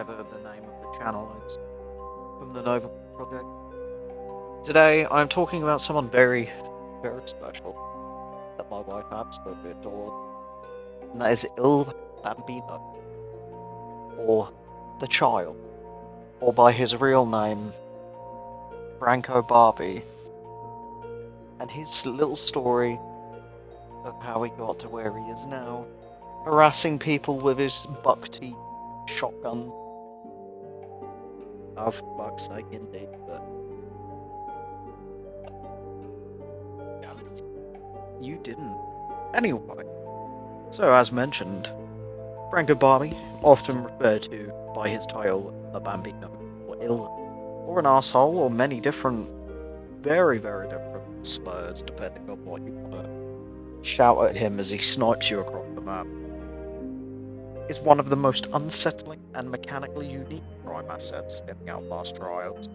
whatever the name of the channel is, from the Nova Project. Today, I'm talking about someone very, very special that my wife absolutely adores, and that is Bambino, or the child, or by his real name, Franco Barbi, and his little story of how he got to where he is now, harassing people with his buck-teeth shotgun. Oh, for fuck's sake, indeed, but you didn't. Anyway, so as mentioned, Franco Barbi, often referred to by his title, the Bambino, or or an arsehole, or many different, very, very different slurs, depending on what you want to shout at him as he snipes you across the map, is one of the most unsettling and mechanically unique crime assets in the Outlast trials.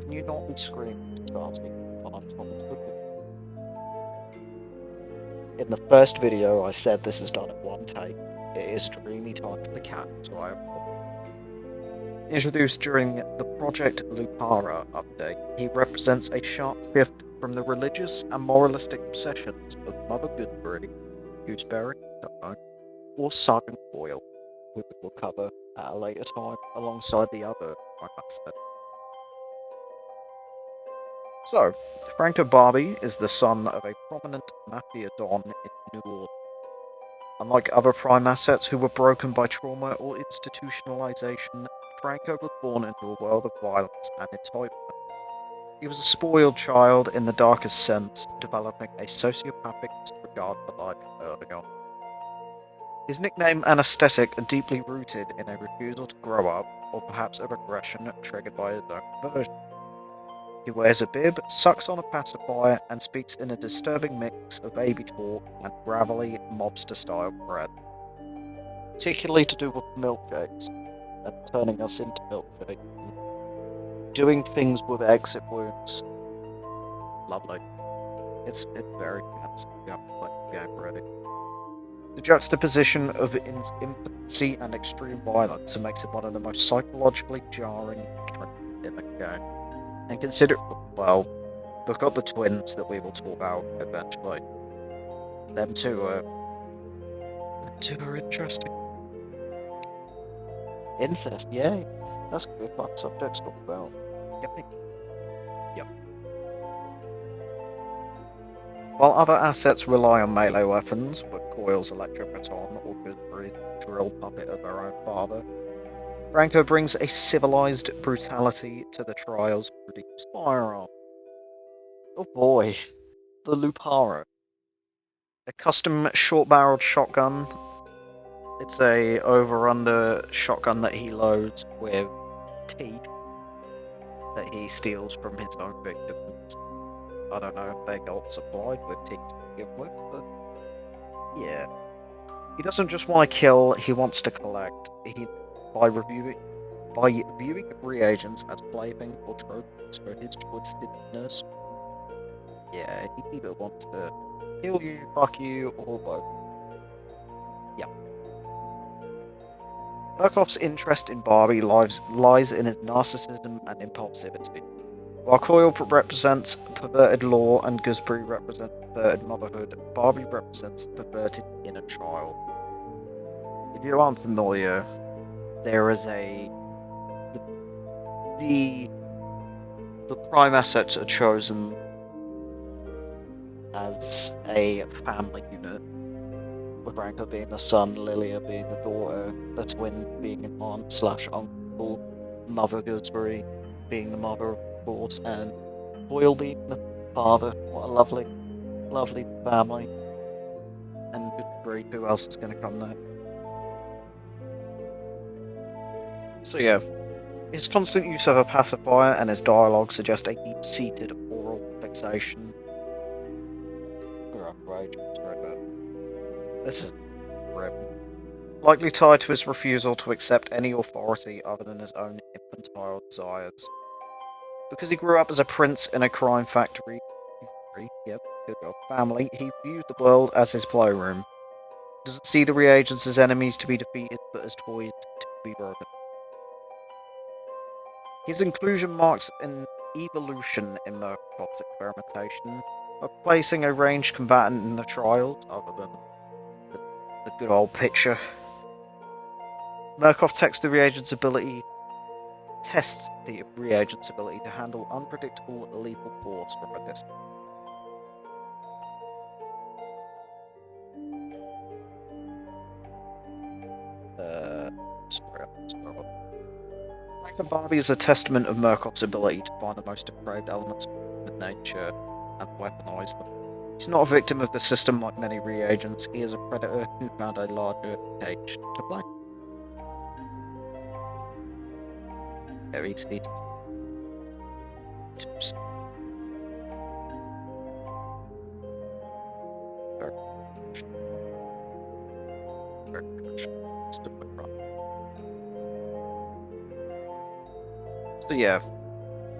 Can you not be screaming starting while I'm talking to you? In the first video I said this is done in one take. It is dreamy time for the cat, so I introduced during the Project Lupara update, he represents a sharp shift from the religious and moralistic obsessions of Mother Gooseberry, or Sergeant Boyle, who we will cover at a later time alongside the other crime asset. So, Franco Barbi is the son of a prominent mafia don in New Orleans. Unlike other prime assets who were broken by trauma or institutionalization, Franco was born into a world of violence and entitlement. He was a spoiled child in the darkest sense, developing a sociopathic disregard for life early on. His nickname and aesthetic are deeply rooted in a refusal to grow up, or perhaps a regression triggered by his own version. He wears a bib, sucks on a pacifier, and speaks in a disturbing mix of baby talk and gravelly mobster-style cred. Particularly to do with milkshakes, and turning us into milkshakes. Doing things with exit wounds. Lovely. It's very fancy. Get ready. The juxtaposition of infancy and extreme violence makes it one of the most psychologically jarring characters in the game. And consider, well, we've got the twins that we will talk about eventually. Them two are interesting. Incest, yay. That's a good fun subject to talk about. Yep. While other assets rely on melee weapons, with Coil's electric baton or Gooseberry's drill puppet of her own father, Franco brings a civilized brutality to the trials produced firearm. Oh boy, the Lupara. A custom short-barreled shotgun. It's a over-under shotgun that he loads with teeth that he steals from his own victims. I don't know if they got supplied with teeth to begin with, but yeah. He doesn't just want to kill, he wants to collect. By viewing reagents as playthings or trophies for his twistedness. Yeah, he either wants to kill you, fuck you, or both. Yeah. Burkoff's interest in Barbi lies in his narcissism and impulsivity. While Coil represents perverted law and Gooseberry represents perverted motherhood, Barbi represents the perverted inner child. If you aren't familiar, there is the prime assets are chosen as a family unit, with Franco being the son, Lilia being the daughter, the twin being an aunt/uncle, Mother Gooseberry being the mother, of course, and Boyle being the father. What a lovely, lovely family. And Gooseberry, who else is going to come there? So yeah, his constant use of a pacifier and his dialogue suggest a deep-seated oral fixation. This is grim. Likely tied to his refusal to accept any authority other than his own infantile desires. Because he grew up as a prince in a crime factory, family, he viewed the world as his playroom. Doesn't see the reagents as enemies to be defeated, but as toys to be broken. His inclusion marks an evolution in Murkoff's experimentation by placing a ranged combatant in the trials, other than the good old picture. Murkoff tests the reagent's ability to handle unpredictable lethal force from a distance. Franco Barbi is a testament of Murkoff's ability to find the most depraved elements of human nature and weaponize them. He's not a victim of the system like many reagents, he is a predator who found a larger cage to play. Very easy. So yeah,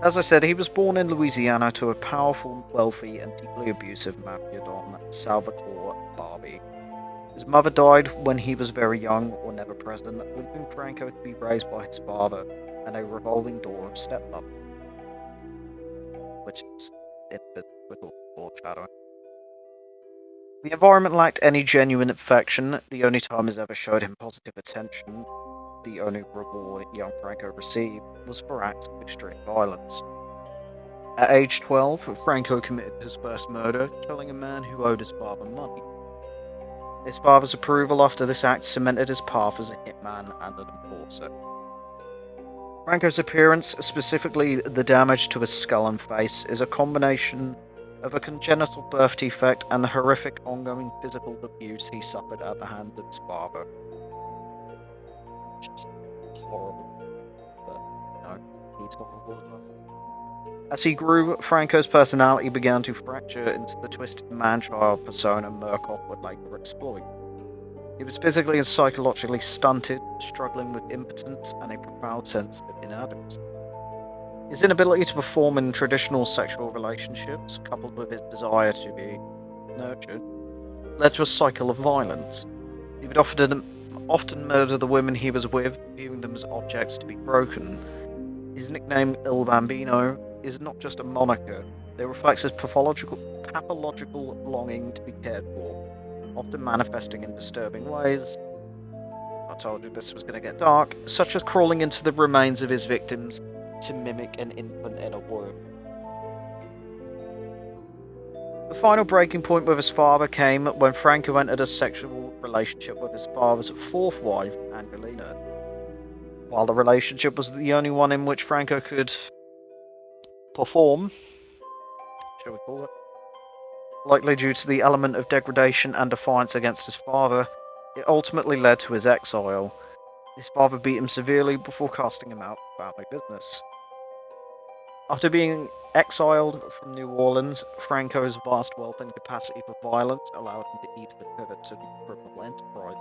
as I said, he was born in Louisiana to a powerful, wealthy, and deeply abusive mafia don, Salvatore Barbi. His mother died when he was very young or never present, leaving Franco to be raised by his father and a revolving door of stepmother, which is with all foreshadowing. The environment lacked any genuine affection. The only time it ever showed him positive attention, the only reward young Franco received, was for acts of extreme violence. At age 12, Franco committed his first murder, killing a man who owed his father money. His father's approval after this act cemented his path as a hitman and an enforcer. Franco's appearance, specifically the damage to his skull and face, is a combination of a congenital birth defect and the horrific ongoing physical abuse he suffered at the hands of his father. Which is horrible, but no, he's horrible as well. As he grew, Franco's personality began to fracture into the twisted man-child persona Murkoff would later exploit. He was physically and psychologically stunted, struggling with impotence and a profound sense of inadequacy. His inability to perform in traditional sexual relationships, coupled with his desire to be nurtured, led to a cycle of violence. He would often murder the women he was with, viewing them as objects to be broken. His nickname, Il Bambino, is not just a moniker, it reflects his pathological longing to be cared for, often manifesting in disturbing ways. I told you this was going to get dark, such as crawling into the remains of his victims to mimic an infant in a womb. The final breaking point with his father came when Franco entered a sexual relationship with his father's fourth wife, Angelina. While the relationship was the only one in which Franco could perform, shall we call it, likely due to the element of degradation and defiance against his father, it ultimately led to his exile. His father beat him severely before casting him out of family business. After being exiled from New Orleans, Franco's vast wealth and capacity for violence allowed him to ease the pivot to the criminal enterprise.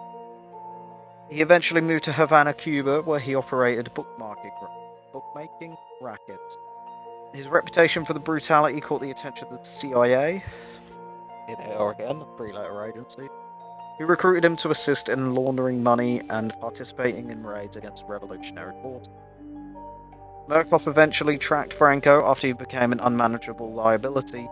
He eventually moved to Havana, Cuba, where he operated bookmaking rackets. His reputation for the brutality caught the attention of the CIA, here they are again, a three-letter agency, who recruited him to assist in laundering money and participating in raids against revolutionary forces. Murkoff eventually tracked Franco after he became an unmanageable liability.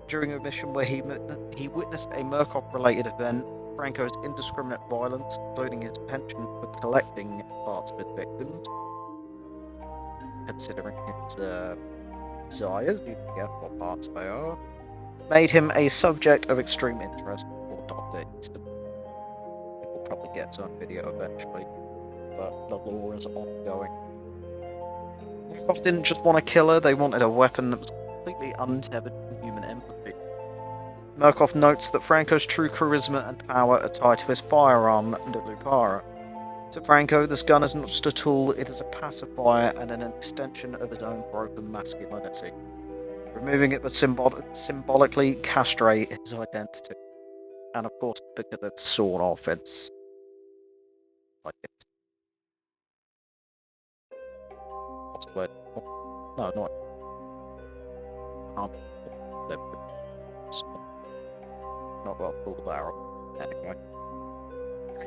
During a mission where he witnessed a Murkoff-related event, Franco's indiscriminate violence, including his penchant for collecting parts of his victims, considering his desires, you can guess what parts they are, made him a subject of extreme interest for Dr. Easton. We'll probably get to a video eventually, but the lore is ongoing. Murkoff didn't just want a killer, they wanted a weapon that was completely untethered from human empathy. Murkoff notes that Franco's true charisma and power are tied to his firearm, the Lucara. To Franco, this gun is not just a tool, it is a pacifier and an extension of his own broken masculinity. Removing it would symbolically castrate his identity. And of course, because it's sworn off, it's like it's... What's the word? No, not... Not well pulled barrel, anyway.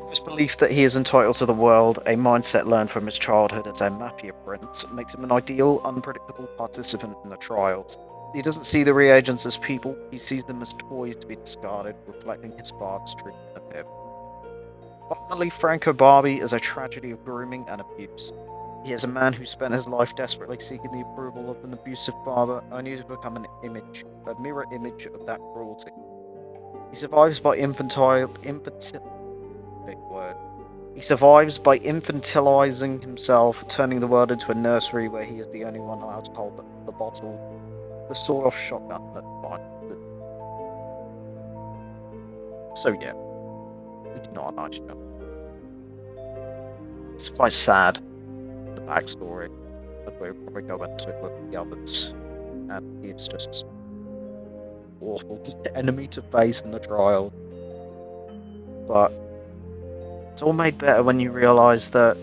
His belief that he is entitled to the world, a mindset learned from his childhood as a mafia prince, makes him an ideal, unpredictable participant in the trials. He doesn't see the reagents as people, he sees them as toys to be discarded, reflecting his father's treatment of him. Ultimately, Franco Barbi is a tragedy of grooming and abuse. He is a man who spent his life desperately seeking the approval of an abusive father, only to become a mirror image of that cruelty. He survives by infantilizing himself, turning the world into a nursery where he is the only one allowed to hold the bottle, the sawed-off shotgun that defines him. So yeah, it's not a nice show. It's quite sad, the backstory, that we'll probably go into with the others, and it's just awful enemy to face in the trial. But it's all made better when you realise that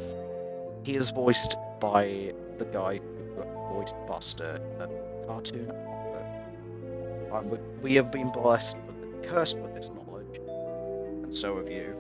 he is voiced by the guy who voiced Buster in the cartoon. We have been cursed with this knowledge, and so have you.